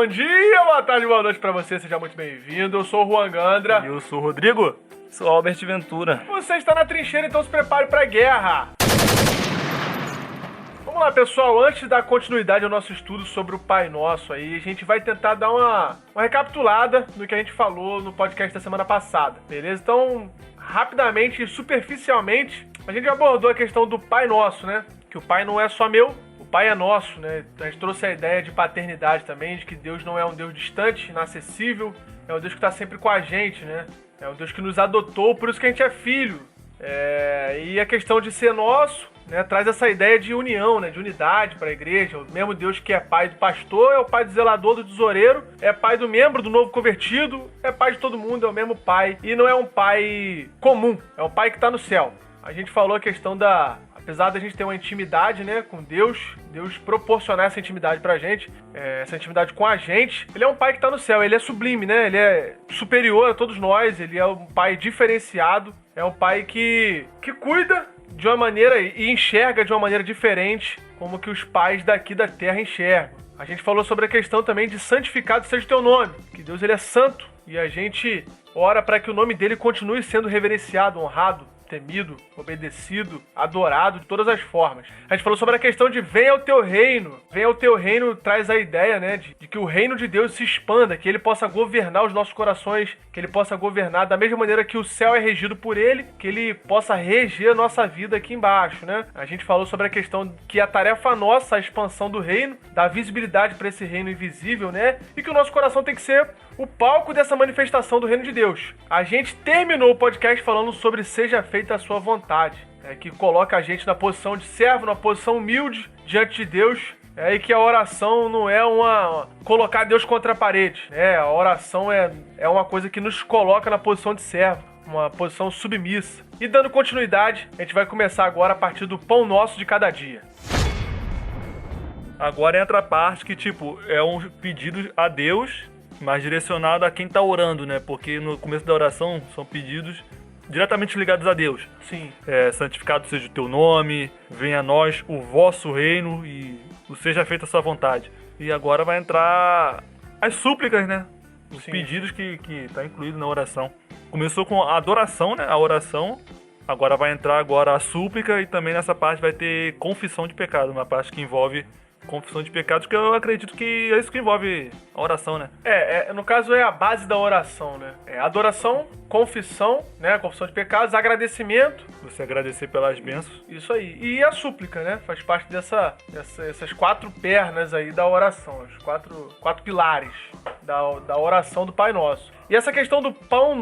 bom dia, boa tarde, boa noite pra você, seja muito bem-vindo. Eu sou o Juan Gandra. E eu sou o Rodrigo. Sou Albert Ventura. Você está na trincheira, então se prepare pra guerra. Vamos lá, pessoal, antes de dar continuidade ao nosso estudo sobre o Pai Nosso aí, a gente vai tentar dar uma recapitulada do que a gente falou no podcast da semana passada, beleza? Então, rapidamente e superficialmente, a gente abordou a questão do Pai Nosso, né? Que o Pai não é só meu, o Pai é nosso, né? A gente trouxe a ideia de paternidade também, de que Deus não é um Deus distante, inacessível, é um Deus que está sempre com a gente, né? É um Deus que nos adotou, por isso que a gente é filho. E a questão de ser nosso, né, traz essa ideia de união, né, de unidade para a igreja. O mesmo Deus que é pai do pastor, é o pai do zelador, do tesoureiro, é pai do membro, do novo convertido, é pai de todo mundo, é o mesmo pai. E não é um pai comum, é um pai que está no céu. A gente falou a questão apesar da gente ter uma intimidade, né, com Deus proporcionar essa intimidade pra gente, essa intimidade com a gente, ele é um pai que tá no céu, ele é sublime, né, ele é superior a todos nós, ele é um pai diferenciado, é um pai que cuida de uma maneira e enxerga de uma maneira diferente, como que os pais daqui da terra enxergam. A gente falou sobre a questão também de santificado seja o teu nome, que Deus ele é santo, e a gente ora para que o nome dele continue sendo reverenciado, honrado, temido, obedecido, adorado de todas as formas. A gente falou sobre a questão de venha ao teu reino. Venha ao teu reino traz a ideia, né, de que o reino de Deus se expanda, que ele possa governar os nossos corações, que ele possa governar da mesma maneira que o céu é regido por ele, que ele possa reger a nossa vida aqui embaixo, né? A gente falou sobre a questão que a tarefa nossa, a expansão do reino, dar visibilidade para esse reino invisível, né? E que o nosso coração tem que ser o palco dessa manifestação do reino de Deus. A gente terminou o podcast falando sobre seja feita a sua vontade, que coloca a gente na posição de servo, na posição humilde diante de Deus, e que a oração não é colocar Deus contra a parede, a oração é uma coisa que nos coloca na posição de servo, uma posição submissa. E dando continuidade, a gente vai começar agora a partir do pão nosso de cada dia. Agora entra a parte que, é um pedido a Deus, mas direcionado a quem tá orando, né? Porque no começo da oração são pedidos diretamente ligados a Deus. Sim. Santificado seja o teu nome, venha a nós o vosso reino e seja feita a sua vontade. E agora vai entrar as súplicas, né? Os pedidos que tá incluído na oração. Começou com a adoração, né? A oração. Agora vai entrar a súplica e também nessa parte vai ter confissão de pecado, uma parte que envolve confissão de pecados, que eu acredito que é isso que envolve a oração, né? No caso é a base da oração, né? Adoração, confissão, né? Confissão de pecados, agradecimento. Você agradecer pelas bênçãos. Isso aí. E a súplica, né? Faz parte dessas quatro pernas aí da oração, os quatro pilares da oração do Pai Nosso. E essa questão do pão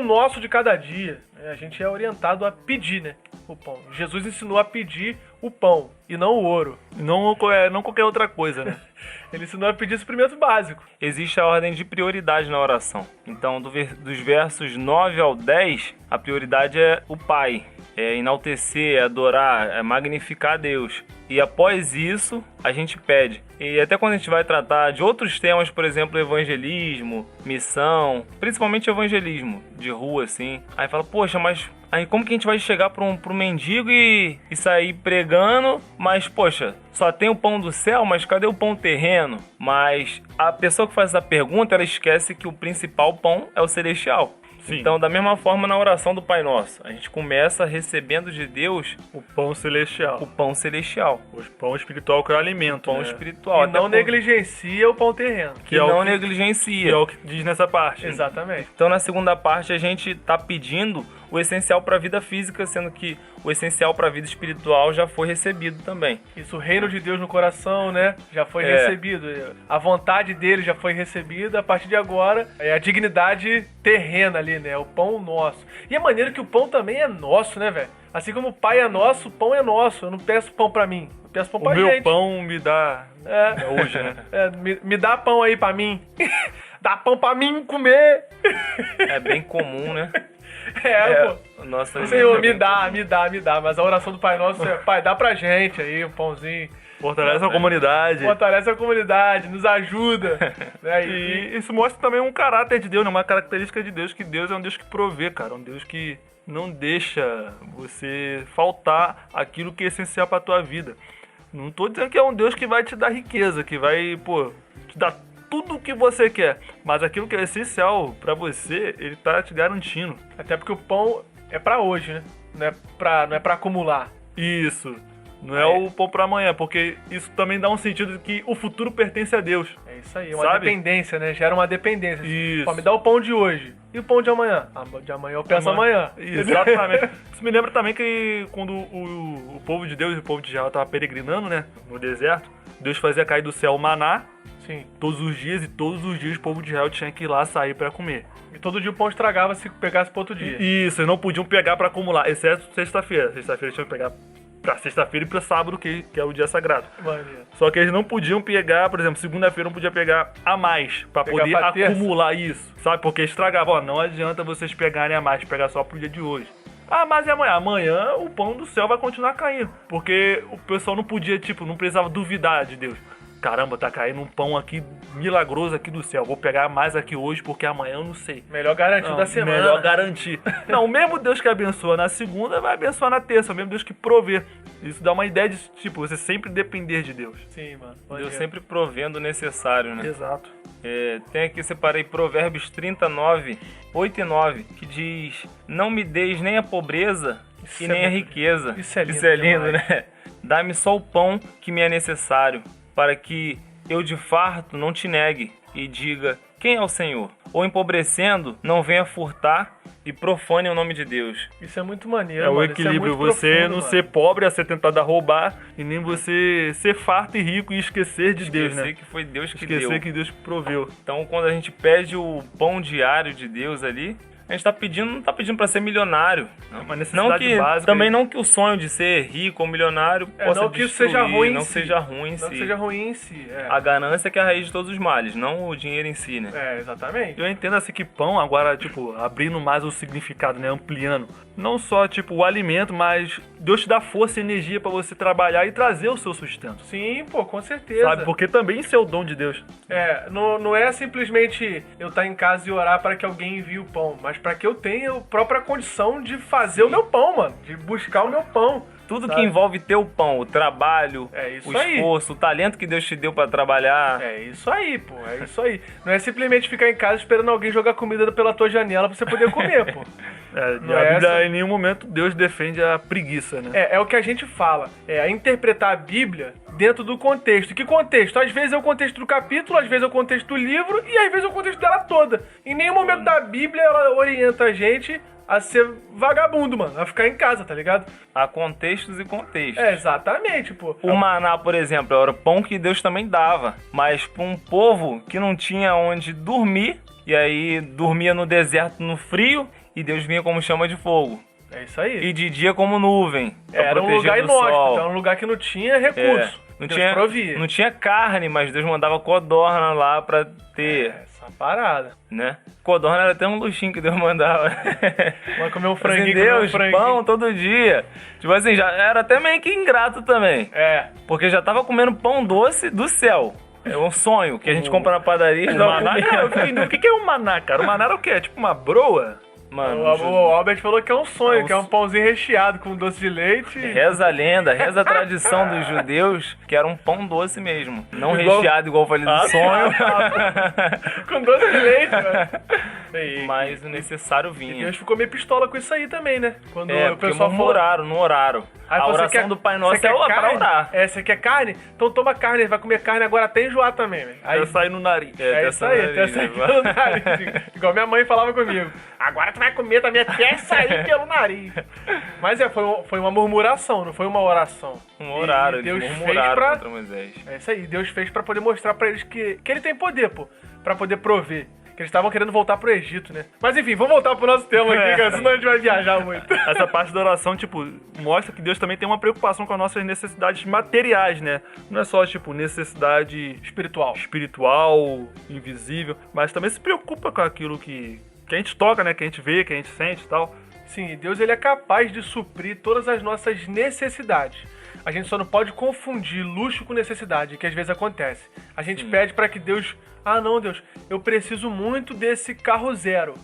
nosso de cada dia, a gente é orientado a pedir, né? O pão. Jesus ensinou a pedir o pão e não o ouro. Não qualquer outra coisa, né? Ele ensinou a pedir suprimento básico. Existe a ordem de prioridade na oração. Então, dos versos 9 ao 10, a prioridade é o Pai. É enaltecer, é adorar, é magnificar a Deus. E após isso, a gente pede. E até quando a gente vai tratar de outros temas, por exemplo, evangelismo, missão, principalmente evangelismo de rua, assim. Aí fala, poxa, mas aí como que a gente vai chegar para um mendigo e sair pregando, mas, poxa, só tem o pão do céu, mas cadê o pão terreno? Mas a pessoa que faz essa pergunta, ela esquece que o principal pão é o celestial. Sim. Então, da mesma forma, na oração do Pai Nosso, a gente começa recebendo de Deus o pão celestial. O pão celestial. O pão espiritual que é o alimento, o pão né? espiritual. E não negligencia o pão terreno. Que não negligencia. Que é o que diz nessa parte. Exatamente. Então, na segunda parte, a gente está pedindo o essencial para a vida física, sendo que o essencial para a vida espiritual já foi recebido também. Isso, o reino de Deus no coração, né? Já foi recebido. A vontade dele já foi recebida. A partir de agora, é a dignidade terrena ali, né? O pão nosso. E a maneira que o pão também é nosso, né, velho? Assim como o Pai é nosso, o pão é nosso. Eu não peço pão pra mim. Eu peço pão pra gente. O meu pão me dá hoje, né? Me dá pão aí pra mim. Dá pão pra mim comer. É bem comum, né? Pô. Nossa, Senhor, me dá. Mas a oração do Pai Nosso é, Pai, dá pra gente aí um pãozinho. Fortalece a comunidade. Fortalece a comunidade, nos ajuda. Né? E isso mostra também um caráter de Deus, né? Uma característica de Deus, que Deus é um Deus que provê, cara. Um Deus que não deixa você faltar aquilo que é essencial pra tua vida. Não tô dizendo que é um Deus que vai te dar riqueza, que vai, te dar tudo o que você quer. Mas aquilo que é essencial pra você, ele tá te garantindo. Até porque o pão é pra hoje, né? Não é pra acumular. Isso. Não é o pão pra amanhã, porque isso também dá um sentido de que o futuro pertence a Deus. É isso aí, uma Sabe? dependência, né? Gera uma dependência. Isso. Pô, me dá o pão de hoje. E o pão de amanhã? Ah, de amanhã eu peço amanhã. Exatamente. Isso me lembra também que quando o povo de Deus e o povo de Israel tava peregrinando, né? No deserto, Deus fazia cair do céu o maná Sim. todos os dias, e todos os dias o povo de Israel tinha que ir lá sair pra comer. E todo dia o pão estragava se pegasse pro outro dia. Isso, eles não podiam pegar pra acumular, exceto sexta-feira. Sexta-feira eles tinham que pegar pra sexta-feira e pra sábado, que é o dia sagrado. Maneiro. Só que eles não podiam pegar, por exemplo, segunda-feira não podia pegar a mais, pra Pegar poder pra terça? acumular isso, sabe? Porque estragava, ó, não adianta vocês pegarem a mais, pegar só pro dia de hoje. Ah, mas e amanhã? Amanhã o pão do céu vai continuar caindo, porque o pessoal não podia, tipo, não precisava duvidar de Deus. Caramba, tá caindo um pão aqui milagroso aqui do céu. Vou pegar mais aqui hoje porque amanhã eu não sei. Melhor garantir Não, da semana. melhor garantir. Não, o mesmo Deus que abençoa na segunda vai abençoar na terça. O mesmo Deus que provê. Isso dá uma ideia de, tipo, você sempre depender de Deus. Sim, mano. Deus Maneiro. sempre provendo o necessário, né? Exato. Tem aqui, separei Provérbios 39, 8 e 9, que diz: não me deis nem a pobreza Isso e é nem a muito- riqueza. isso é lindo demais. né? Dá-me só o pão que me é necessário, para que eu de farto não te negue e diga: quem é o Senhor? Ou empobrecendo, não venha furtar e profane o nome de Deus. Isso é muito maneiro, É o mano. equilíbrio, Isso é muito você profundo, não mano. ser pobre a ser tentado a roubar, e nem você ser farto e rico e esquecer de Deus, Esquecer né? que foi Deus que Esquecer deu. que Deus proveu. Então, quando a gente pede o pão diário de Deus ali, a gente tá pedindo, não tá pedindo pra ser milionário. É uma necessidade Não que, básica. também não que o sonho de ser rico ou milionário possa não que isso destruir, seja ruim em não si. seja ruim em Não si. que seja ruim em si. A ganância que é a raiz de todos os males, não o dinheiro em si, né? Exatamente. Eu entendo assim que pão agora, tipo, abrindo mais o significado, né? Ampliando. Não só, tipo, o alimento, mas Deus te dá força e energia pra você trabalhar e trazer o seu sustento. Sim, pô, com certeza. Sabe? Porque também isso é o dom de Deus. Não é simplesmente eu estar em casa e orar para que alguém envie o pão, mas para que eu tenha a própria condição de fazer o meu pão, mano. De buscar o meu pão. Tudo sabe? que envolve ter o pão, o trabalho, É isso o aí. esforço, o talento que Deus te deu pra trabalhar. É isso aí, pô. É isso aí. Não é simplesmente ficar em casa esperando alguém jogar comida pela tua janela pra você poder comer, pô. Não A é Bíblia, essa? em nenhum momento, Deus defende a preguiça, né? É o que a gente fala. É interpretar a Bíblia dentro do contexto. Que contexto? Às vezes é o contexto do capítulo, às vezes é o contexto do livro e às vezes é o contexto dela toda. Em nenhum momento da Bíblia ela orienta a gente a ser vagabundo, mano. A ficar em casa, tá ligado? Há contextos e contextos. Exatamente, pô. O maná, por exemplo, era o pão que Deus também dava. Mas para um povo que não tinha onde dormir, e aí dormia no deserto, no frio, e Deus vinha como chama de fogo. É isso aí. E de dia como nuvem. pra Era um proteger lugar do inóspito, sol. era um lugar que não tinha recurso. Não Deus tinha, provia. não tinha carne, mas Deus mandava codorna lá pra ter, Essa parada. né? Codorna era até um luxinho que Deus mandava. Vai comer um Assim, franguinho, comer um Deus, franguinho. pão todo dia. Tipo assim, já era até meio que ingrato também. É. Porque já tava comendo pão doce do céu. É um sonho que a gente compra na padaria e O dá maná, cara, eu fiquei, o que é um maná, cara? O maná era o quê? É tipo uma broa? Mano, O Albert falou que é um sonho, É um que é um pãozinho recheado com doce de leite. reza a lenda, reza a tradição dos judeus, que era um pão doce mesmo. Não Igual- recheado igual eu falei do sonho. Com doce de leite, mano. E Mas o necessário vinha. Deus ficou meio pistola com isso aí também, né? Quando É, o porque pessoal falou... murmuraram no horário. Aí A você oração quer- do Pai você Nosso quer é pra carne? orar. Você quer carne? Então toma carne, vai comer carne agora até enjoar também, velho. Aí Aí sai no nariz. é isso aí, até sair pelo nariz. Igual minha mãe falava comigo. Agora tu vai comer também até sair pelo nariz. Mas foi uma murmuração, não foi uma oração. Um horário, E Deus eles fez murmuraram pra... contra Moisés. É isso aí, Deus fez pra poder mostrar pra eles que ele tem poder, pô. Pra poder prover. Que eles estavam querendo voltar pro Egito, né? Mas enfim, vamos voltar pro nosso tema aqui, cara, senão a gente vai viajar muito. Essa parte da oração, tipo, mostra que Deus também tem uma preocupação com as nossas necessidades materiais, né? Não é só, tipo, necessidade Espiritual. espiritual, invisível, mas também se preocupa com aquilo que a gente toca, né? Que a gente vê, que a gente sente e tal. Sim, Deus ele é capaz de suprir todas as nossas necessidades. A gente só não pode confundir luxo com necessidade, que às vezes acontece. A gente pede pra que Deus... Ah, não, Deus, eu preciso muito desse carro zero.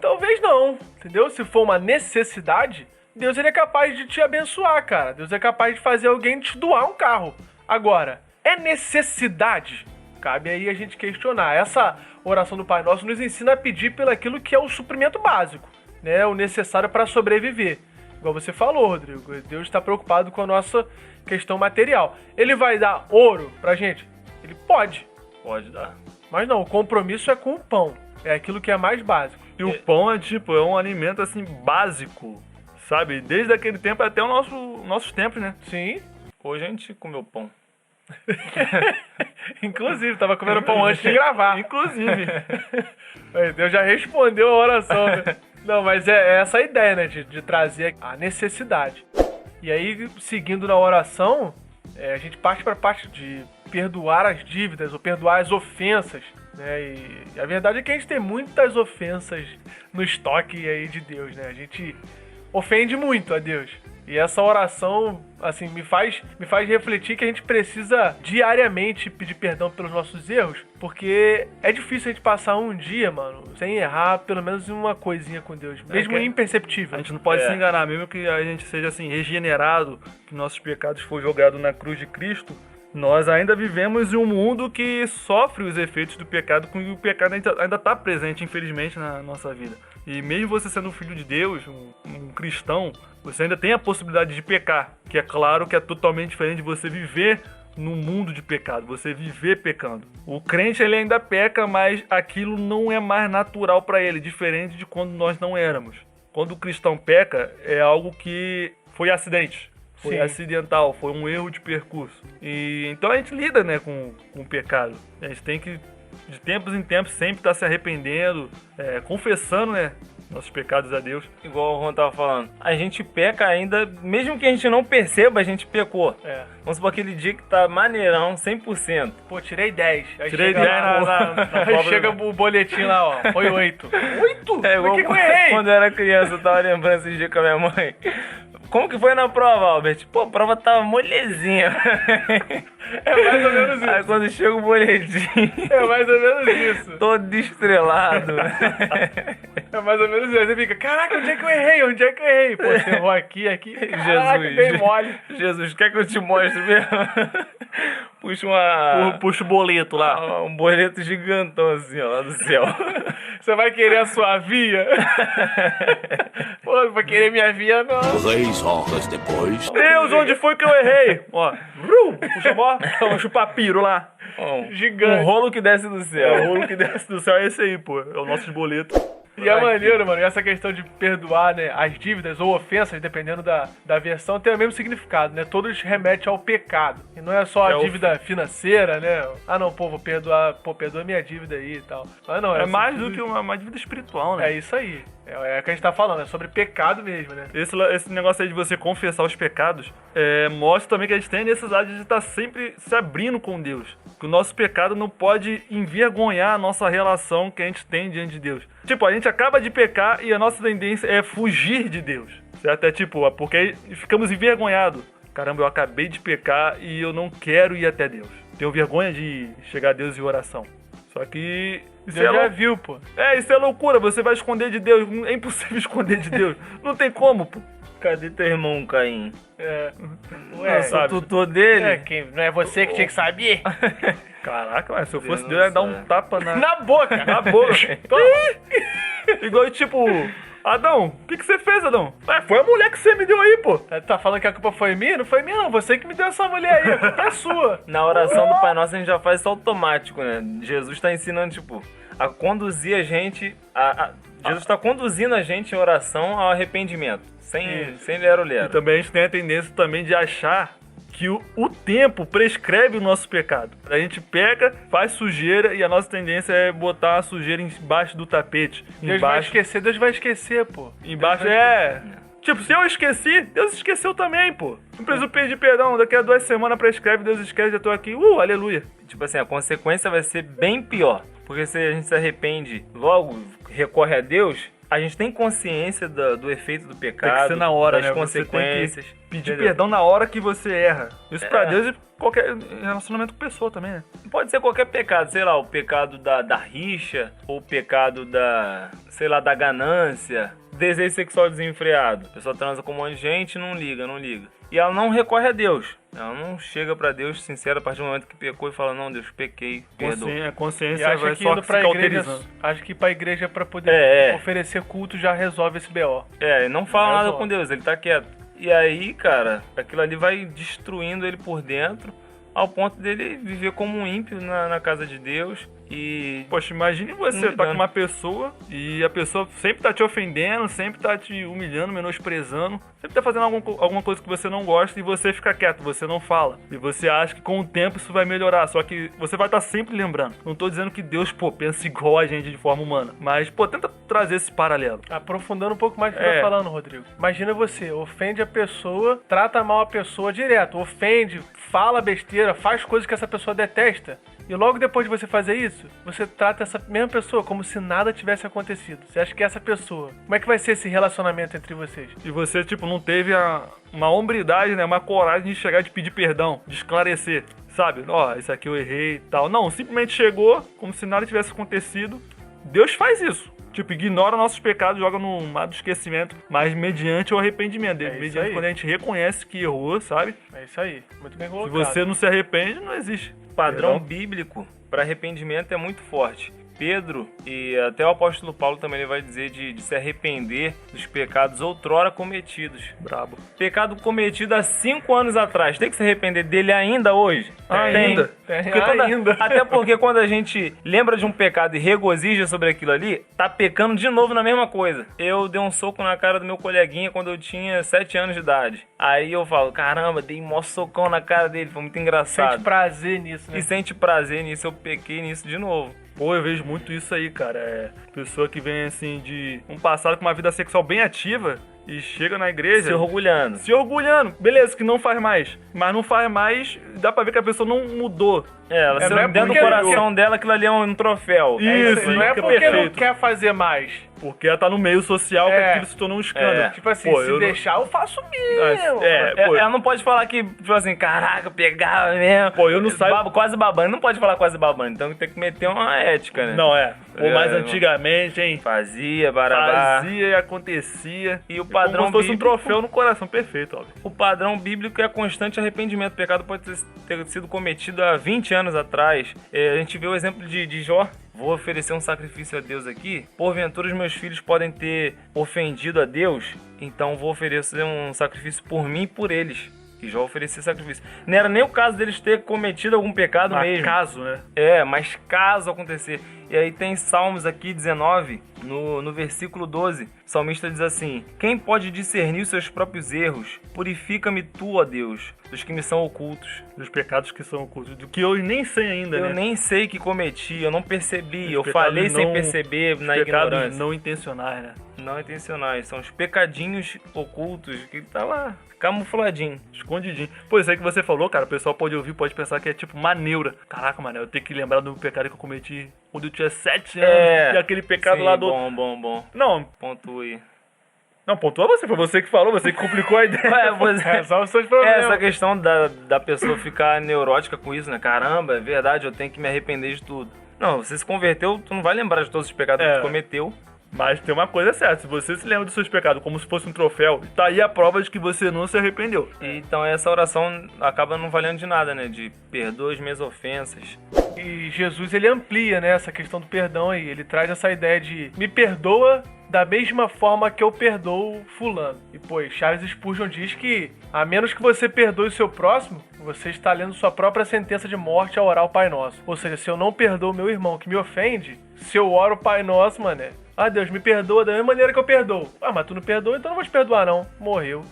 Talvez não, entendeu? Se for uma necessidade, Deus ele é capaz de te abençoar, cara. Deus é capaz de fazer alguém te doar um carro. Agora, é necessidade? Cabe aí a gente questionar. Essa oração do Pai Nosso nos ensina a pedir pelo aquilo que é o suprimento básico, né? O necessário para sobreviver. Igual você falou, Rodrigo, Deus está preocupado com a nossa questão material. Ele vai dar ouro pra gente? Ele pode. Pode dar. Mas não, o compromisso é com o pão. É aquilo que é mais básico. E o pão é um alimento, assim, básico, sabe? Desde aquele tempo até nossos tempos, né? Sim. Hoje a gente comeu pão. Inclusive, tava comendo pão antes de gravar. Inclusive. Deus já respondeu a oração, né? Não, mas é essa a ideia, né? De trazer a necessidade. E aí, seguindo na oração, a gente parte para a parte de perdoar as dívidas ou perdoar as ofensas, né? E a verdade é que a gente tem muitas ofensas no estoque aí de Deus, né? A gente ofende muito a Deus. E essa oração, assim, me faz refletir que a gente precisa diariamente pedir perdão pelos nossos erros, porque é difícil a gente passar um dia, mano, sem errar pelo menos uma coisinha com Deus, mesmo imperceptível. A gente não pode se enganar, mesmo que a gente seja, assim, regenerado, que nossos pecados foram jogados na cruz de Cristo, nós ainda vivemos em um mundo que sofre os efeitos do pecado, com o pecado ainda está presente, infelizmente, na nossa vida. E mesmo você sendo um filho de Deus, um cristão, você ainda tem a possibilidade de pecar, que é claro que é totalmente diferente de você viver no mundo de pecado, você viver pecando. O crente, ele ainda peca, mas aquilo não é mais natural para ele, diferente de quando nós não éramos. Quando o cristão peca, é algo que foi acidente. Foi acidental, foi um erro de percurso. E então a gente lida, né, com o pecado. A gente tem que, de tempos em tempos, sempre estar se arrependendo, confessando, né, nossos pecados a Deus. Igual o Ron tava falando, a gente peca ainda, mesmo que a gente não perceba, a gente pecou. Vamos supor aquele dia que tá maneirão, 100%. Pô, tirei 10. Aí tirei chega 10 aí chega o boletim lá, ó, foi 8. 8? É igual Por que eu errei? quando eu era criança, eu tava lembrando esse dia com a minha mãe. Como que foi na prova, Albert? Pô, a prova tava molezinha. É mais ou menos isso. Aí quando chega o boletim... É mais ou menos isso. Todo estrelado. É mais ou menos isso. Aí você fica, caraca, onde é que eu errei? Onde é que eu errei? Pô, você errou aqui. Caraca, bem mole. Jesus, quer que eu te mostre mesmo? Puxa o boleto lá. Um boleto gigantão assim, ó, lá do céu. Você vai querer a sua via? Pô, não vai querer minha via, não. 3 horas depois. Deus, onde foi que eu errei? Ó, puxa o papiro lá. Gigante. Um rolo que desce do céu. O rolo que desce do céu é esse aí, pô. É o nosso boleto. E é maneiro, mano, e essa questão de perdoar, né, as dívidas ou ofensas, dependendo da versão, tem o mesmo significado, né? Todos remetem ao pecado. E não é só a dívida financeira, né? Ah, não, pô, vou perdoar, perdoa minha dívida aí e tal. Mas não, é mais do que uma dívida espiritual, né? É isso aí. É o que a gente tá falando, é sobre pecado mesmo, né? Esse negócio aí de você confessar os pecados mostra também que a gente tem a necessidade de estar sempre se abrindo com Deus. Que o nosso pecado não pode envergonhar a nossa relação que a gente tem diante de Deus. Tipo, a gente acaba de pecar e a nossa tendência é fugir de Deus. Certo? É tipo, porque ficamos envergonhados. Caramba, eu acabei de pecar e eu não quero ir até Deus. Tenho vergonha de chegar a Deus em oração. Só que... Você já viu, pô. Isso é loucura. Você vai esconder de Deus. É impossível esconder de Deus. Não tem como, pô. Cadê teu irmão, Caim? Ué, o tutor dele? Não é você que tinha que saber? Caraca, mas se eu fosse Deus, eu ia dar um tapa na boca. Na boca. Igual, tipo... Adão, o que você fez, Adão? Foi a mulher que você me deu aí, pô. Tá falando que a culpa foi minha? Não foi minha, não. Você que me deu essa mulher aí. A culpa é sua. Na oração do Pai Nosso, a gente já faz isso automático, né? Jesus tá ensinando, tipo, a conduzir a gente... Jesus tá conduzindo a gente em oração ao arrependimento. Sem lero-lero. E também a gente tem a tendência também de achar que o tempo prescreve o nosso pecado. A gente peca, faz sujeira e a nossa tendência é botar a sujeira embaixo do tapete. Deus vai esquecer, pô. Embaixo Tipo, se eu esqueci, Deus esqueceu também, pô. Não preciso pedir perdão. Daqui a 2 semanas prescreve, Deus esquece, já tô aqui. Aleluia. Tipo assim, a consequência vai ser bem pior. Porque se a gente se arrepende, logo recorre a Deus... A gente tem consciência do efeito do pecado, tem que ser na hora, das né? consequências. Você tem que pedir perdão na hora que você erra. Isso pra Deus e qualquer relacionamento com pessoa também, né? Pode ser qualquer pecado, sei lá, o pecado da rixa, ou o pecado da ganância, desejo sexual desenfreado. A pessoa transa com um monte de gente e não liga. E ela não recorre a Deus. Ela não chega pra Deus sincera a partir do momento que pecou e fala, não, Deus, pequei, perdoa. A consciência E acha vai que só indo se pra igreja, cauterizando. acho que ir pra igreja pra poder oferecer culto já resolve esse BO. Não fala nada Resolve. com Deus, ele tá quieto. E aí, cara, aquilo ali vai destruindo ele por dentro, ao ponto dele viver como um ímpio na casa de Deus. E Poxa, imagine você tá com uma pessoa e a pessoa sempre tá te ofendendo, sempre tá te humilhando, menosprezando, sempre tá fazendo alguma coisa que você não gosta e você fica quieto, você não fala. E você acha que com o tempo isso vai melhorar, só que você vai estar sempre lembrando. Não tô dizendo que Deus, pensa igual a gente de forma humana, mas, tenta trazer esse paralelo. Aprofundando um pouco mais o que você tá falando, Rodrigo. Imagina você, ofende a pessoa, trata mal a pessoa direto, ofende, fala besteira, faz coisas que essa pessoa detesta. E logo depois de você fazer isso, você trata essa mesma pessoa como se nada tivesse acontecido. Você acha que essa pessoa... Como é que vai ser esse relacionamento entre vocês? E você, não teve uma hombridade, né? Uma coragem de chegar, de pedir perdão, de esclarecer. Sabe? Isso aqui eu errei e tal. Não, simplesmente chegou como se nada tivesse acontecido. Deus faz isso. Ignora nossos pecados, joga no mar do esquecimento, mas mediante o arrependimento dele. Mediante quando a gente reconhece que errou, sabe? É isso aí. Muito bem colocado. Se você não se arrepende, não existe. o padrão bíblico para arrependimento é muito forte. Pedro e até o apóstolo Paulo também ele vai dizer de se arrepender dos pecados outrora cometidos. Brabo. Pecado cometido há 5 anos atrás. Tem que se arrepender dele ainda hoje? Ainda? Até porque quando a gente lembra de um pecado e regozija sobre aquilo ali, tá pecando de novo na mesma coisa. Eu dei um soco na cara do meu coleguinha quando eu tinha 7 anos de idade. Aí eu falo, caramba, dei mó socão na cara dele, foi muito engraçado. Sente prazer nisso, né? E sente prazer nisso, eu pequei nisso de novo. Eu vejo muito isso aí, cara. Pessoa que vem, assim, de um passado com uma vida sexual bem ativa e chega na igreja... Se orgulhando. Se orgulhando. Beleza, que não faz mais. Mas não faz mais, dá pra ver que a pessoa não mudou. Ela se dentro do coração dela, aquilo ali é um troféu. Isso, não é porque não quer fazer mais. Porque ela tá no meio social que aquilo se tornou um escândalo. Tipo assim, se deixar, eu faço mesmo. Ela não pode falar que, tipo assim, caraca, pegava mesmo. Eu não saio... Quase babando. Não pode falar quase babando. Então tem que meter uma ética, né? Não, mais antigamente, hein? Fazia, barabá. Fazia e acontecia. E o padrão como se fosse bíblico, um troféu no coração. Perfeito, óbvio. O padrão bíblico é constante arrependimento. O pecado pode ter sido cometido há 20 anos atrás. A gente vê o exemplo de Jó. Vou oferecer um sacrifício a Deus aqui. Porventura os meus filhos podem ter ofendido a Deus. Então vou oferecer um sacrifício por mim e por eles. E Jó oferecia sacrifício. Não era nem o caso deles ter cometido algum pecado mesmo. Caso, né? Mas caso acontecer. E aí tem Salmos aqui 19, no versículo 12. O salmista diz assim: quem pode discernir os seus próprios erros? Purifica-me tu, ó Deus, dos que me são ocultos. Dos pecados que são ocultos. Do que eu nem sei ainda, eu né? nem sei que cometi, eu não percebi. Eu falei sem perceber, na ignorância. Não intencionais, né? Não intencionais. São os pecadinhos ocultos que tá lá, camufladinho. Escondidinho. Isso aí que você falou, cara, o pessoal pode ouvir, pode pensar que é tipo uma neura. Caraca, mano, eu tenho que lembrar do pecado que eu cometi quando eu tinha 7 anos. E aquele pecado sim, lá do... Bom. Não. Pontue. Não, pontua você, foi você que falou, você que complicou a ideia. Só os seus problemas. Essa questão da pessoa ficar neurótica com isso, né? Caramba, é verdade, eu tenho que me arrepender de tudo. Não, você se converteu, tu não vai lembrar de todos os pecados que tu cometeu. Mas tem uma coisa certa, se você se lembra dos seus pecados como se fosse um troféu, tá aí a prova de que você não se arrependeu. Então essa oração acaba não valendo de nada, né? De perdoa as minhas ofensas. E Jesus, ele amplia, né, essa questão do perdão aí. Ele traz essa ideia de me perdoa da mesma forma que eu perdoo fulano. E, Charles Spurgeon diz que, a menos que você perdoe o seu próximo, você está lendo sua própria sentença de morte ao orar o Pai Nosso. Ou seja, se eu não perdoo meu irmão que me ofende, se eu oro o Pai Nosso, mané, Deus, me perdoa da mesma maneira que eu perdoo. Mas tu não perdoa, então não vou te perdoar, não. Morreu.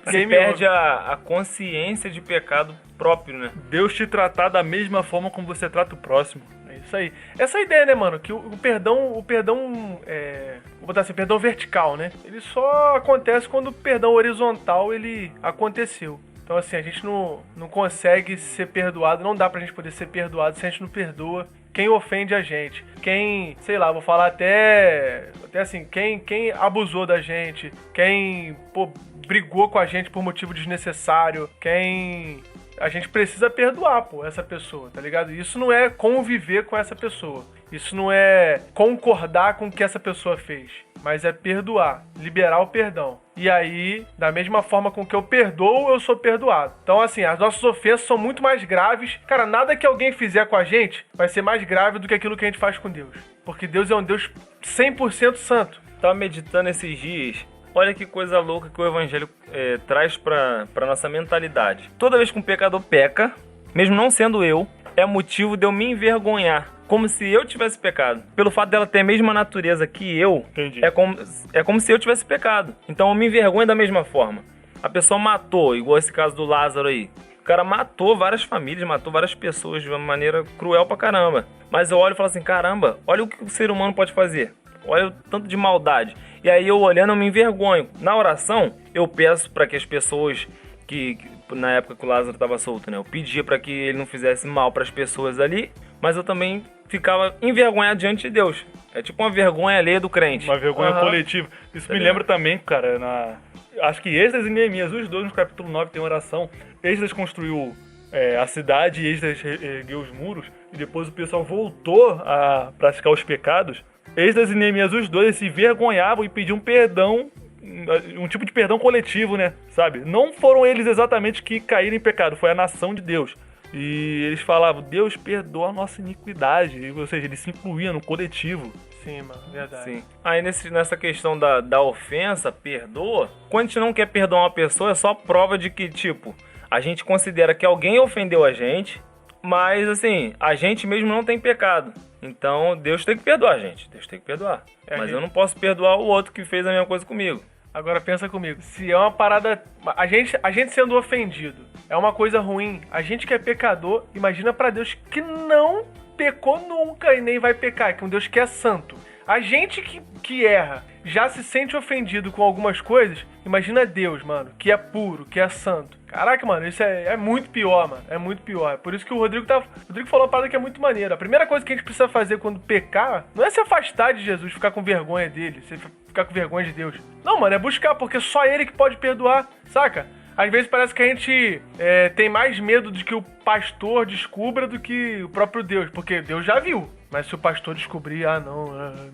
Você perde a consciência de pecado próprio, né? Deus te tratar da mesma forma como você trata o próximo. É isso aí. Essa ideia, né, mano, que o perdão, vou botar assim, perdão vertical, né? Ele só acontece quando o perdão horizontal, ele aconteceu. Então, assim, a gente não consegue ser perdoado, não dá pra gente poder ser perdoado se a gente não perdoa quem ofende a gente. Quem, sei lá, vou falar até assim, quem abusou da gente, quem, brigou com a gente por motivo desnecessário, quem a gente precisa perdoar, pô, essa pessoa, tá ligado? Isso não é conviver com essa pessoa. Isso não é concordar com o que essa pessoa fez. Mas é perdoar, liberar o perdão. E aí, da mesma forma com que eu perdoo, eu sou perdoado. Então, assim, as nossas ofensas são muito mais graves. Cara, nada que alguém fizer com a gente vai ser mais grave do que aquilo que a gente faz com Deus. Porque Deus é um Deus 100% santo. Tava meditando esses dias. Olha que coisa louca que o Evangelho traz pra nossa mentalidade. Toda vez que um pecador peca, mesmo não sendo eu, é motivo de eu me envergonhar. Como se eu tivesse pecado. Pelo fato dela ter a mesma natureza que eu, é como se eu tivesse pecado. Então eu me envergonho da mesma forma. A pessoa matou, igual esse caso do Lázaro aí. O cara matou várias famílias, matou várias pessoas de uma maneira cruel pra caramba. Mas eu olho e falo assim, caramba, olha o que o ser humano pode fazer. Olha o tanto de maldade. E aí eu olhando, eu me envergonho. Na oração, eu peço para que as pessoas que na época que o Lázaro estava solto, né? Eu pedia para que ele não fizesse mal para as pessoas ali, mas eu também ficava envergonhado diante de Deus. É tipo uma vergonha alheia do crente. Uma vergonha coletiva. Isso me lembra também, cara, acho que Esdras e Neemias, os dois no capítulo 9 tem oração. Esdras construiu a cidade e Esdras ergueu os muros, e depois o pessoal voltou a praticar os pecados. Esdras e Neemias, os dois, se envergonhavam e pediam perdão, um tipo de perdão coletivo, né? Sabe? Não foram eles exatamente que caíram em pecado, foi a nação de Deus. E eles falavam, Deus perdoa a nossa iniquidade. Ou seja, eles se incluíam no coletivo. Sim, mano, verdade. Sim. Aí nessa questão da ofensa, perdoa, quando a gente não quer perdoar uma pessoa, é só prova de que, tipo, a gente considera que alguém ofendeu a gente, mas, assim, a gente mesmo não tem pecado. Então, Deus tem que perdoar a gente. Deus tem que perdoar. Mas eu não posso perdoar o outro que fez a mesma coisa comigo. Agora pensa comigo, se é uma parada... A gente sendo ofendido é uma coisa ruim. A gente que é pecador, imagina pra Deus que não pecou nunca e nem vai pecar, que é um Deus que é santo. A gente que erra já se sente ofendido com algumas coisas, imagina Deus, mano, que é puro, que é santo. Caraca, mano, isso é muito pior, mano. É muito pior. É por isso que o Rodrigo falou uma parada que é muito maneira. A primeira coisa que a gente precisa fazer quando pecar não é se afastar de Jesus, ficar com vergonha dele, ficar com vergonha de Deus. Não, mano, é buscar, porque só ele que pode perdoar, saca? Às vezes parece que a gente tem mais medo de que o pastor descubra do que o próprio Deus, porque Deus já viu. Mas se o pastor descobrir,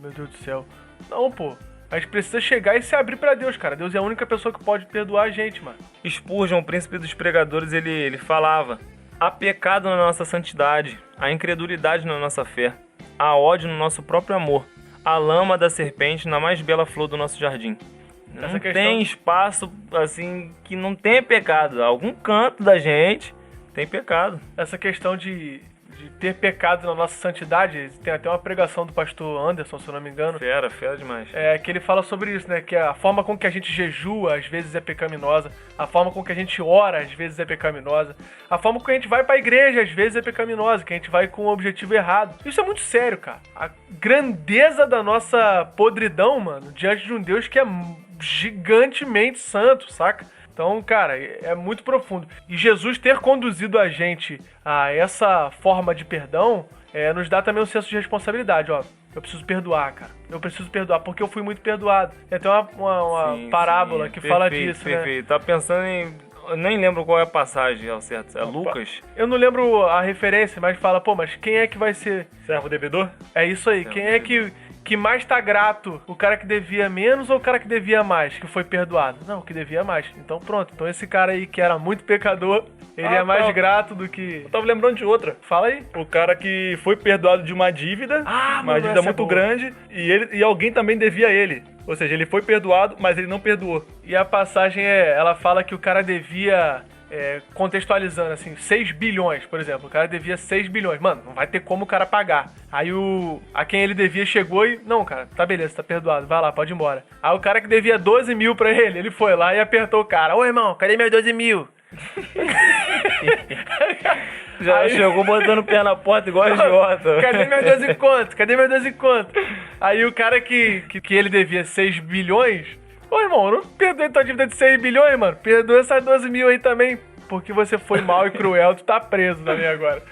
meu Deus do céu. Não, pô. A gente precisa chegar e se abrir pra Deus, cara. Deus é a única pessoa que pode perdoar a gente, mano. Spurgeon, o príncipe dos pregadores, ele falava: há pecado na nossa santidade, há incredulidade na nossa fé, há ódio no nosso próprio amor, há lama da serpente na mais bela flor do nosso jardim. Não tem espaço, assim, que não tenha pecado. Algum canto da gente tem pecado. Essa questão de ter pecado na nossa santidade, tem até uma pregação do pastor Anderson, se eu não me engano. Fera demais. Que ele fala sobre isso, né? Que a forma com que a gente jejua, às vezes, é pecaminosa. A forma com que a gente ora, às vezes, é pecaminosa. A forma com que a gente vai pra igreja, às vezes, é pecaminosa. Que a gente vai com o objetivo errado. Isso é muito sério, cara. A grandeza da nossa podridão, mano, diante de um Deus que é gigantemente santo, saca? Então, cara, é muito profundo. E Jesus ter conduzido a gente a essa forma de perdão nos dá também um senso de responsabilidade, ó. Eu preciso perdoar, cara. Eu preciso perdoar, porque eu fui muito perdoado. Tem uma parábola que fala disso, né? Perfeito. Tava pensando em... Eu nem lembro qual é a passagem ao certo. É Lucas? Eu não lembro a referência, mas fala, pô, mas quem é que vai ser... Servo devedor? É isso aí. Quem é que mais tá grato? O cara que devia menos ou o cara que devia mais, que foi perdoado? Não, o que devia mais. Então pronto. Então esse cara aí que era muito pecador, ele é mais grato do que... Eu tava lembrando de outra. Fala aí. O cara que foi perdoado de uma dívida, uma dívida muito grande, e alguém também devia a ele. Ou seja, ele foi perdoado, mas ele não perdoou. E a passagem ela fala que o cara devia... contextualizando assim, 6 bilhões, por exemplo. O cara devia 6 bilhões. Mano, não vai ter como o cara pagar. Aí a quem ele devia chegou e... Não, cara, tá beleza, tá perdoado. Vai lá, pode ir embora. Aí o cara que devia 12 mil pra ele foi lá e apertou o cara. Ô, irmão, cadê meus 12 mil? Já aí... chegou botando o pé na porta igual a idiota. Cadê meus 12 contos? Cadê meus 12 contos? Aí o cara que ele devia 6 bilhões... Ô, irmão, eu não perdoei tua dívida de 6 bilhões, mano. Perdoa essas 12 mil aí também. Porque você foi mal e cruel, tu tá preso também agora.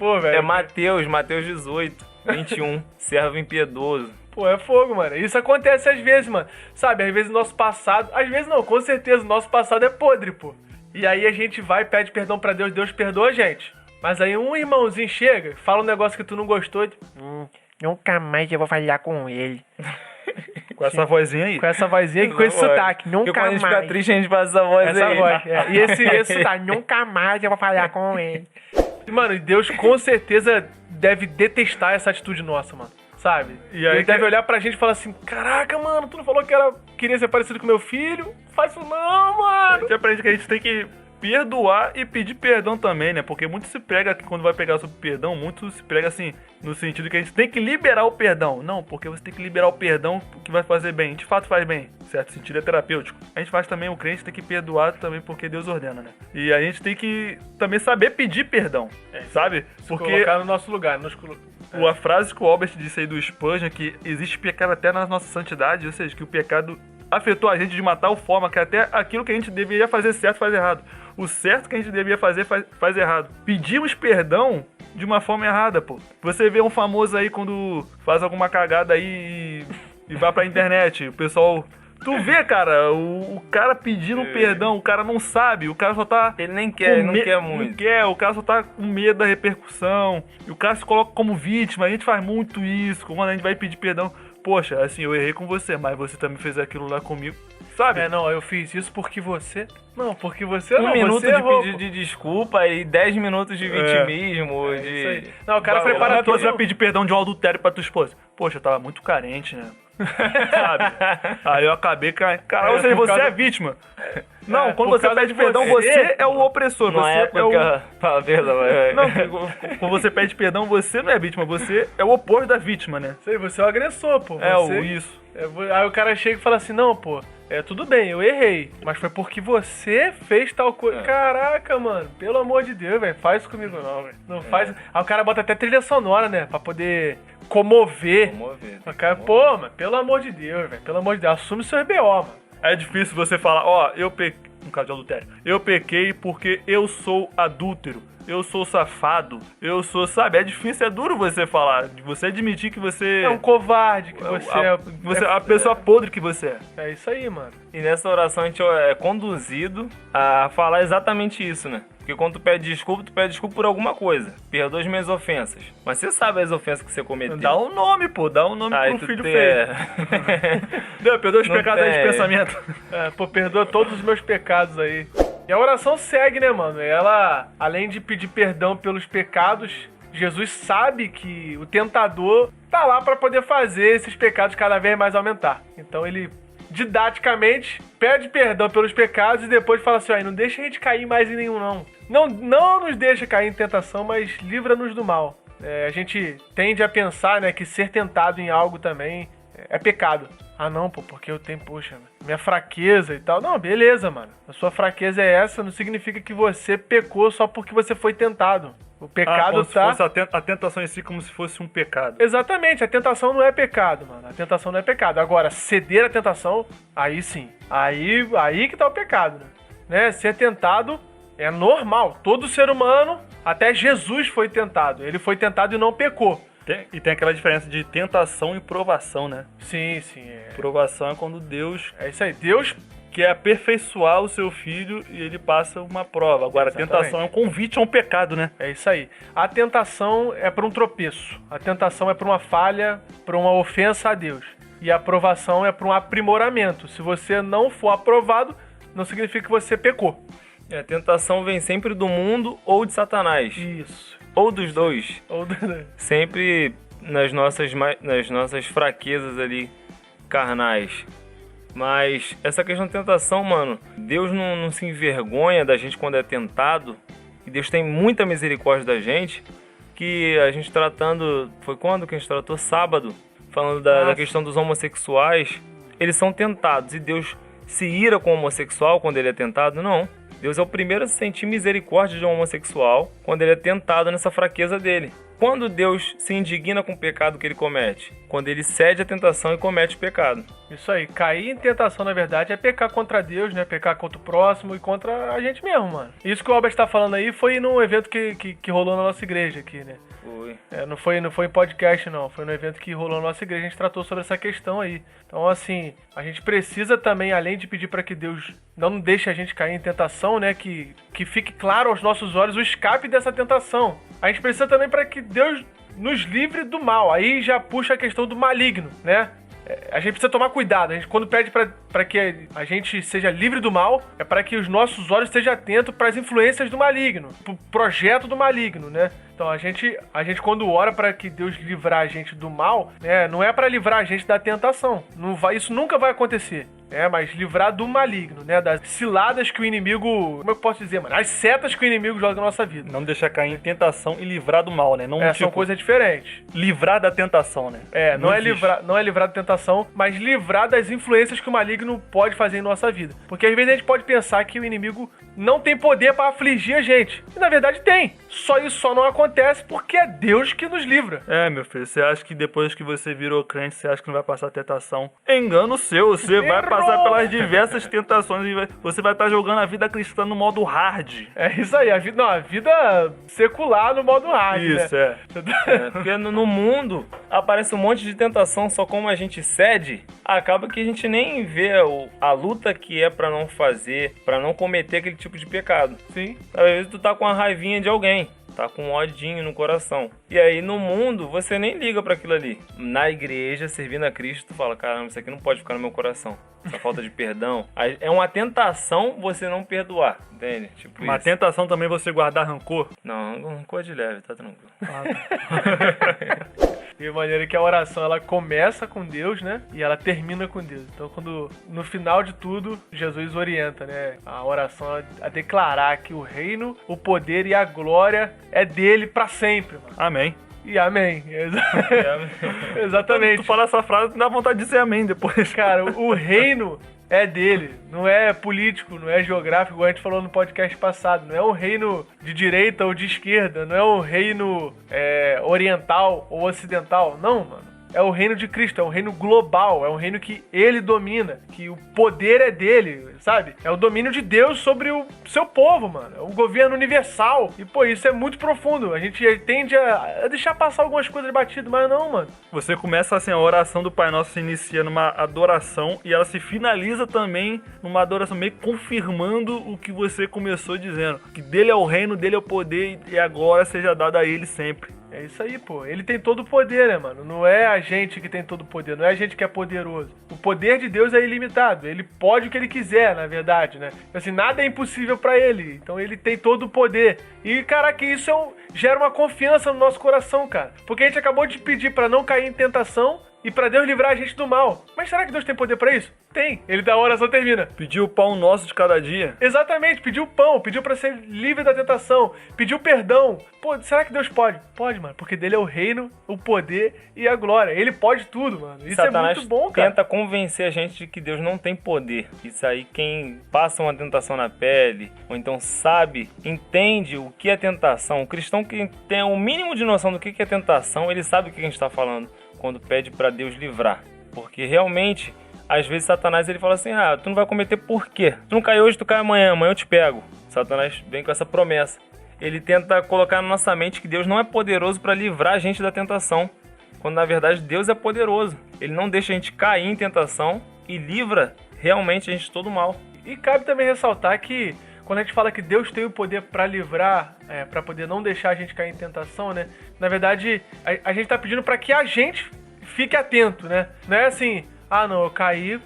Pô, velho. É Mateus 18, 21. Servo impiedoso. Pô, é fogo, mano. Isso acontece às vezes, mano. Sabe, às vezes o nosso passado... Às vezes não, com certeza o nosso passado é podre, pô. E aí a gente vai, pede perdão pra Deus, Deus perdoa a gente. Mas aí um irmãozinho chega, fala um negócio que tu não gostou, nunca mais eu vou falar com ele. Com essa vozinha aí. Com essa vozinha aqui, com esse sotaque, nunca Porque quando a gente mais. fica triste, a gente faz essa voz Essa aí. voz, E esse sotaque, nunca mais eu vou falar com ele. E, mano, Deus com certeza deve detestar essa atitude nossa, mano. Sabe? E aí ele deve olhar pra gente e falar assim, caraca, mano, tu não falou que queria ser parecido com meu filho? Faz isso não, A mano. gente aprende que a gente tem que perdoar e pedir perdão também, né? Porque muito se prega que quando vai pegar sobre perdão, muito se prega assim, no sentido que a gente tem que liberar o perdão. Não, porque você tem que liberar o perdão que vai fazer bem. De fato faz bem, certo sentido é terapêutico. A gente faz também, o crente tem que perdoar também porque Deus ordena, né? E a gente tem que também saber pedir perdão, sabe? Porque Colocar no nosso lugar. a frase que o Albert disse aí do Spurgeon, que existe pecado até na nossa santidade, ou seja, que o pecado afetou a gente de uma tal forma que até aquilo que a gente deveria fazer certo faz errado. O certo que a gente deveria fazer faz errado. Pedimos perdão de uma forma errada, pô. Você vê um famoso aí quando faz alguma cagada aí e vai pra internet, o pessoal... Tu vê, cara, o cara pedindo perdão, o cara não sabe, o cara só tá... Ele nem quer, ele não quer muito. Não quer, o cara só tá com medo da repercussão, e o cara se coloca como vítima, a gente faz muito isso, quando a gente vai pedir perdão, poxa, assim, eu errei com você, mas você também fez aquilo lá comigo, sabe? Não, eu fiz isso porque você... Não, porque você não, Um minuto você de errou. pedido de desculpa e 10 minutos de vitimismo, Isso de... aí. Não, o cara Como prepara é que tudo. você vai pedir perdão de um adultério pra tua esposa? Poxa, eu tava muito carente, né? Sabe? Aí eu acabei caindo. Cara, ou seja, por você causa- é vítima. Não, É, quando por você causa pede de perdão, você é o opressor. Não Você é é o... porque... Fala, perdão, Não, quando você pede perdão, você não é vítima, você é o oposto da vítima, né? Sei, você é o agressor, pô. É Você... isso. Aí o cara chega e fala assim, não, pô, tudo bem, eu errei, mas foi porque você fez tal coisa. Caraca, mano, pelo amor de Deus, velho, faz isso comigo não, velho. Não faz... Aí o cara bota até trilha sonora, né, pra poder comover. O cara, pô, mano, pelo amor de Deus, velho, pelo amor de Deus, assume seus B.O., mano. É difícil você falar, ó, eu pequei, no caso de adultério, eu pequei porque eu sou adúltero, eu sou safado, eu sou, sabe, é difícil, é duro você falar, você admitir que você... É um covarde que você a pessoa podre que você é. É isso aí, mano. E nessa oração a gente é conduzido a falar exatamente isso, né? Porque quando tu pede desculpa por alguma coisa. Perdoa as minhas ofensas. Mas você sabe as ofensas que você cometeu. Dá um nome, pô, dá um nome Aí pro tu filho tem- feio. Não, perdoa os Não pecados aí de tem. pensamento. Pô, perdoa todos os meus pecados aí. E a oração segue, né, mano? Ela, além de pedir perdão pelos pecados, Jesus sabe que o tentador tá lá pra poder fazer esses pecados cada vez mais aumentar. Então ele, didaticamente, pede perdão pelos pecados e depois fala assim, ó, não deixa a gente cair mais em nenhum, não. Não nos deixa cair em tentação, mas livra-nos do mal. A gente tende a pensar, né, que ser tentado em algo também é pecado. Ah, não, pô, porque eu tenho, poxa, minha fraqueza e tal. Não, beleza, mano. A sua fraqueza é essa, não significa que você pecou só porque você foi tentado. O pecado como tá... se fosse a tentação em si como se fosse um pecado. Exatamente, a tentação não é pecado, mano. A tentação não é pecado. Agora, ceder à tentação, aí sim. Aí que tá o pecado, né? Ser tentado é normal. Todo ser humano, até Jesus foi tentado. Ele foi tentado e não pecou. E tem aquela diferença de tentação e provação, né? Sim. Provação é quando Deus É isso aí. Deus... quer aperfeiçoar o seu filho e ele passa uma prova. Agora, Exatamente. a tentação é um convite a um pecado, né? É isso aí. A tentação é para um tropeço. A tentação é para uma falha, para uma ofensa a Deus. E a aprovação é para um aprimoramento. Se você não for aprovado, não significa que você pecou. A tentação vem sempre do mundo ou de Satanás. Isso. Ou dos dois. Ou Sempre nas nossas fraquezas ali, carnais. Mas essa questão de tentação, mano, Deus não se envergonha da gente quando é tentado. E Deus tem muita misericórdia da gente. Que a gente tratando... Foi quando que a gente tratou? Sábado. Falando da questão dos homossexuais. Eles são tentados. E Deus se ira com o homossexual quando ele é tentado? Não. Deus é o primeiro a sentir misericórdia de um homossexual quando ele é tentado nessa fraqueza dele. Quando Deus se indigna com o pecado que ele comete? Quando ele cede à tentação e comete o pecado. Isso aí. Cair em tentação, na verdade, é pecar contra Deus, né? Pecar contra o próximo e contra a gente mesmo, mano. Isso que o Albert tá falando aí foi num evento que rolou na nossa igreja aqui, né? Foi. Não foi em podcast, não. Foi no evento que rolou na nossa igreja, a gente tratou sobre essa questão aí. Então, assim, a gente precisa também, além de pedir para que Deus não deixe a gente cair em tentação, né? Que fique claro aos nossos olhos o escape dessa tentação. A gente precisa também para que Deus nos livre do mal. Aí já puxa a questão do maligno, né? A gente precisa tomar cuidado. A gente, quando pede para que a gente seja livre do mal, é para que os nossos olhos estejam atentos para as influências do maligno, pro projeto do maligno, né? Então a gente quando ora para que Deus livrar a gente do mal, né, não é para livrar a gente da tentação. Isso nunca vai acontecer. Mas livrar do maligno, né? Das ciladas que o inimigo... Como eu posso dizer, mano? As setas que o inimigo joga na nossa vida. Não deixar cair em tentação e livrar do mal, né? Não, são coisas diferentes. Livrar da tentação, né? Não é livrar da tentação, mas livrar das influências que o maligno pode fazer em nossa vida. Porque às vezes a gente pode pensar que o inimigo não tem poder para afligir a gente. E na verdade tem. Só isso só não acontece porque é Deus que nos livra. Meu filho, você acha que depois que você virou crente, você acha que não vai passar tentação? Engano seu, você vai passar pelas diversas tentações e você vai estar jogando a vida cristã no modo hard. É isso aí, a vida secular no modo hard, isso, né? Porque no mundo aparece um monte de tentação, só como a gente cede, acaba que a gente nem vê a luta que é pra não fazer, pra não cometer aquele tipo de pecado. Sim. Às vezes tu tá com a raivinha de alguém, tá com um odinho no coração. E aí no mundo você nem liga pra aquilo ali. Na igreja, servindo a Cristo, tu fala, caramba, isso aqui não pode ficar no meu coração. Essa falta de perdão. É uma tentação você não perdoar, entende? Tipo uma tentação também você guardar rancor? Não, rancor de leve, tá tranquilo. De maneira que a oração, ela começa com Deus, né? E ela termina com Deus. Então, no final de tudo, Jesus orienta, né? A oração a declarar que o reino, o poder e a glória é dele pra sempre, mano. Amém. E amém. Exatamente. Tu fala essa frase, dá vontade de dizer amém depois. Cara, o reino é dele, não é político, não é geográfico, igual a gente falou no podcast passado. Não é um reino de direita ou de esquerda, não é um reino oriental ou ocidental. Não, mano. É o reino de Cristo, é um reino global, é um reino que ele domina, que o poder é dele, sabe? É o domínio de Deus sobre o seu povo, mano. É um governo universal. E, pô, isso é muito profundo. A gente tende a deixar passar algumas coisas batidas, mas não, mano. Você começa assim, a oração do Pai Nosso se inicia numa adoração e ela se finaliza também numa adoração, meio confirmando o que você começou dizendo. Que dele é o reino, dele é o poder e a glória seja dada a ele sempre. É isso aí, pô. Ele tem todo o poder, né, mano? Não é a gente que tem todo o poder, não é a gente que é poderoso. O poder de Deus é ilimitado. Ele pode o que ele quiser, na verdade, né? Assim, nada é impossível pra ele. Então ele tem todo o poder. E, caraca, isso gera uma confiança no nosso coração, cara. Porque a gente acabou de pedir pra não cair em tentação e pra Deus livrar a gente do mal. Mas será que Deus tem poder pra isso? Tem. Ele dá a oração, termina. Pediu o pão nosso de cada dia. Exatamente, pediu pão, pediu pra ser livre da tentação, pediu perdão. Pô, será que Deus pode? Pode, mano, porque dele é o reino, o poder e a glória. Ele pode tudo, mano. Isso Satanás é muito bom, cara. Tenta convencer a gente de que Deus não tem poder. Isso aí, quem passa uma tentação na pele, ou então sabe, entende o que é tentação. O cristão que tem o mínimo de noção do que é tentação, ele sabe o que a gente tá falando quando pede pra Deus livrar. Porque realmente, às vezes Satanás ele fala assim, tu não vai cometer por quê? Tu não cai hoje, tu cai amanhã eu te pego. Satanás vem com essa promessa. Ele tenta colocar na nossa mente que Deus não é poderoso para livrar a gente da tentação. Quando na verdade Deus é poderoso. Ele não deixa a gente cair em tentação e livra realmente a gente de todo o mal. E cabe também ressaltar que quando a gente fala que Deus tem o poder para livrar, para poder não deixar a gente cair em tentação, né? Na verdade, a gente tá pedindo para que a gente fique atento, né? Não é assim, não, eu caí,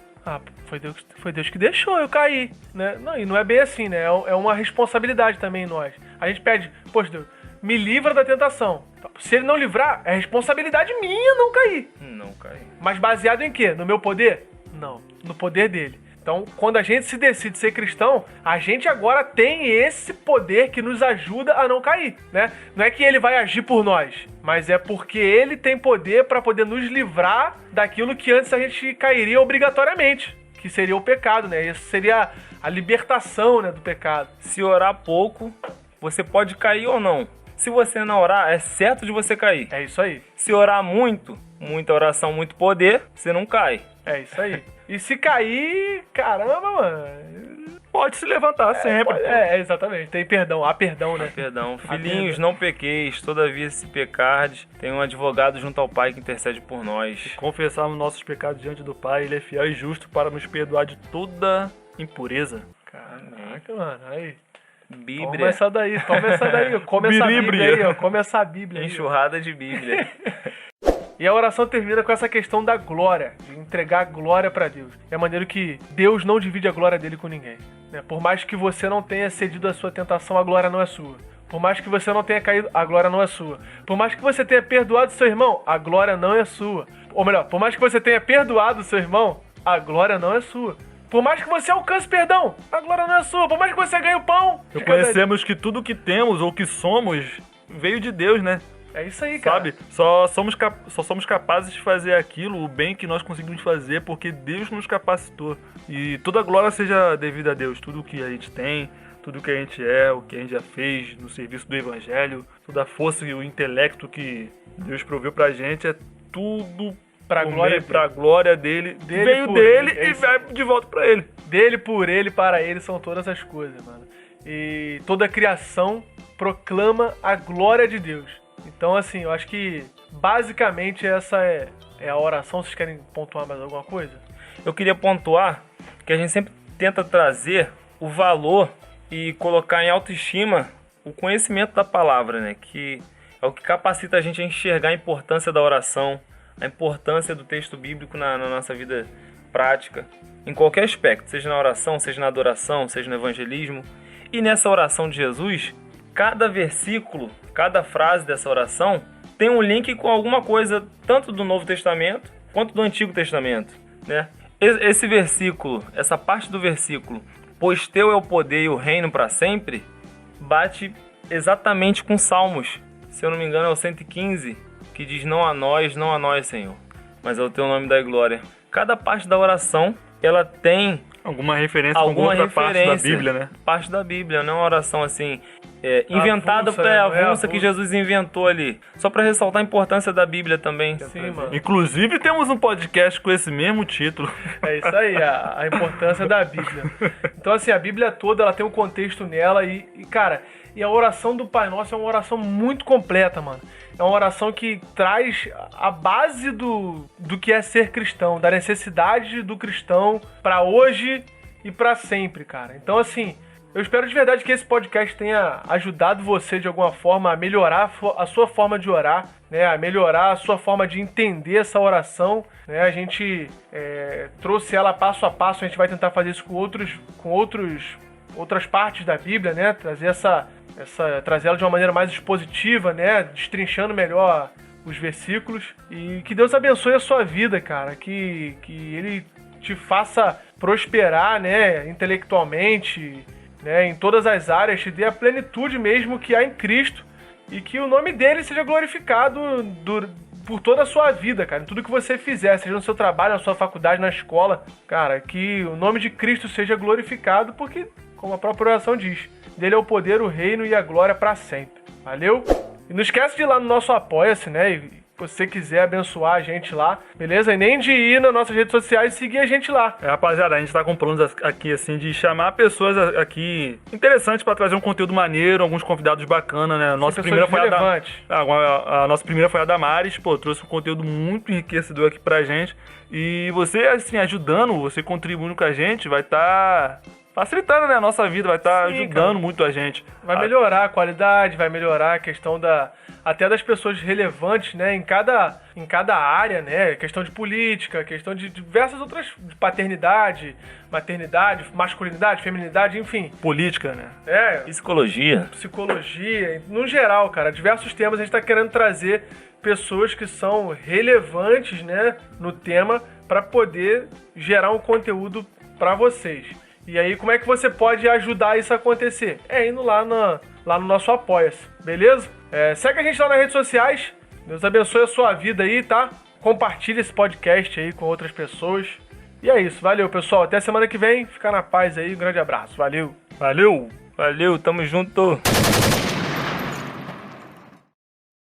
foi Deus que deixou eu cair, né? Não, e não é bem assim, né? É uma responsabilidade também em nós. A gente pede, poxa Deus, me livra da tentação. Se ele não livrar, é responsabilidade minha não cair. Não cair. Mas baseado em quê? No meu poder? Não, no poder dele. Então, quando a gente se decide ser cristão, a gente agora tem esse poder que nos ajuda a não cair, né? Não é que ele vai agir por nós, mas é porque ele tem poder para poder nos livrar daquilo que antes a gente cairia obrigatoriamente, que seria o pecado, né? Isso seria a libertação, né, do pecado. Se orar pouco, você pode cair ou não. Se você não orar, é certo de você cair. É isso aí. Se orar muito, muita oração, muito poder, você não cai. É isso aí. E se cair, caramba, mano, pode se levantar sempre. Exatamente. Tem perdão. Há perdão, né? Perdão. Filhinhos, não pequeis, todavia se pecardes, tem um advogado junto ao Pai que intercede por nós. Confessarmos nossos pecados diante do Pai, Ele é fiel e justo para nos perdoar de toda impureza. Caraca, mano. Aí. Bíblia. Toma essa daí. Come essa Bíblia aí, ó. Come essa Bíblia aí. Enxurrada de Bíblia. E a oração termina com essa questão da glória, de entregar a glória pra Deus. É maneiro que Deus não divide a glória dele com ninguém, né? Por mais que você não tenha cedido à sua tentação, a glória não é sua. Por mais que você não tenha caído, a glória não é sua. Por mais que você tenha perdoado seu irmão, a glória não é sua. Ou melhor, por mais que você tenha perdoado seu irmão, a glória não é sua. Por mais que você alcance perdão, a glória não é sua. Por mais que você ganhe o pão... Reconhecemos que tudo que temos ou que somos veio de Deus, né? É isso aí, cara. Sabe? Só somos capazes de fazer aquilo, o bem que nós conseguimos fazer, porque Deus nos capacitou. E toda a glória seja devida a Deus. Tudo que a gente tem, tudo que a gente é, o que a gente já fez no serviço do Evangelho, toda a força e o intelecto que Deus proveu pra gente, é tudo pra glória dele. Veio dele e vai de volta pra ele. Dele, por ele, para ele são todas as coisas, mano. E toda a criação proclama a glória de Deus. Então, assim, eu acho que basicamente essa é a oração. Vocês querem pontuar mais alguma coisa? Eu queria pontuar que a gente sempre tenta trazer o valor e colocar em autoestima o conhecimento da palavra, né? Que é o que capacita a gente a enxergar a importância da oração, a importância do texto bíblico na nossa vida prática, em qualquer aspecto, seja na oração, seja na adoração, seja no evangelismo. E nessa oração de Jesus, cada versículo, cada frase dessa oração tem um link com alguma coisa, tanto do Novo Testamento quanto do Antigo Testamento, né? Esse versículo, essa parte do versículo, pois teu é o poder e o reino para sempre, bate exatamente com Salmos. Se eu não me engano é o 115, que diz não a nós, Senhor, mas ao teu nome dai glória. Cada parte da oração, ela tem alguma referência com outra parte da Bíblia, né? Parte da Bíblia, não é uma oração assim, inventada, avulsa que Jesus inventou ali. Só para ressaltar a importância da Bíblia também. Sim, mano. Inclusive temos um podcast com esse mesmo título. É isso aí, a importância da Bíblia. Então, assim, a Bíblia toda, ela tem um contexto nela e, cara, e a oração do Pai Nosso é uma oração muito completa, mano. É uma oração que traz a base do que é ser cristão, da necessidade do cristão pra hoje e pra sempre, cara. Então, assim, eu espero de verdade que esse podcast tenha ajudado você de alguma forma a melhorar a sua forma de orar, né? A melhorar a sua forma de entender essa oração, né? A gente trouxe ela passo a passo, a gente vai tentar fazer isso com outras partes da Bíblia, né? Trazer ela de uma maneira mais expositiva, né? Destrinchando melhor os versículos. E que Deus abençoe a sua vida, cara. Que Ele te faça prosperar, né? Intelectualmente, né? Em todas as áreas. Te dê a plenitude mesmo que há em Cristo. E que o nome dele seja glorificado por toda a sua vida, cara. Em tudo que você fizer, seja no seu trabalho, na sua faculdade, na escola. Cara, que o nome de Cristo seja glorificado, porque, como a própria oração diz, dele é o poder, o reino e a glória para sempre. Valeu? E não esquece de ir lá no nosso Apoia-se, né? E se você quiser abençoar a gente lá, beleza? E nem de ir nas nossas redes sociais e seguir a gente lá. Rapaziada, a gente tá com planos aqui, assim, de chamar pessoas aqui interessantes pra trazer um conteúdo maneiro, alguns convidados bacanas, né? A nossa primeira foi a nossa primeira foi a Damares, pô, trouxe um conteúdo muito enriquecedor aqui pra gente. E você, assim, ajudando, você contribuindo com a gente, vai estar facilitando, né, a nossa vida, vai estar ajudando, cara, muito a gente. Vai melhorar a qualidade, vai melhorar a questão até das pessoas relevantes, né, em cada área, né, questão de política, questão de diversas outras, de paternidade, maternidade, masculinidade, feminilidade, enfim. Política, né? Psicologia, no geral, cara, diversos temas a gente tá querendo trazer pessoas que são relevantes, né, no tema para poder gerar um conteúdo para vocês. E aí, como é que você pode ajudar isso a acontecer? Indo lá no nosso Apoia-se, beleza? Segue a gente lá nas redes sociais. Deus abençoe a sua vida aí, tá? Compartilha esse podcast aí com outras pessoas. E é isso, valeu, pessoal. Até semana que vem. Fica na paz aí. Um grande abraço. Valeu. Valeu, tamo junto.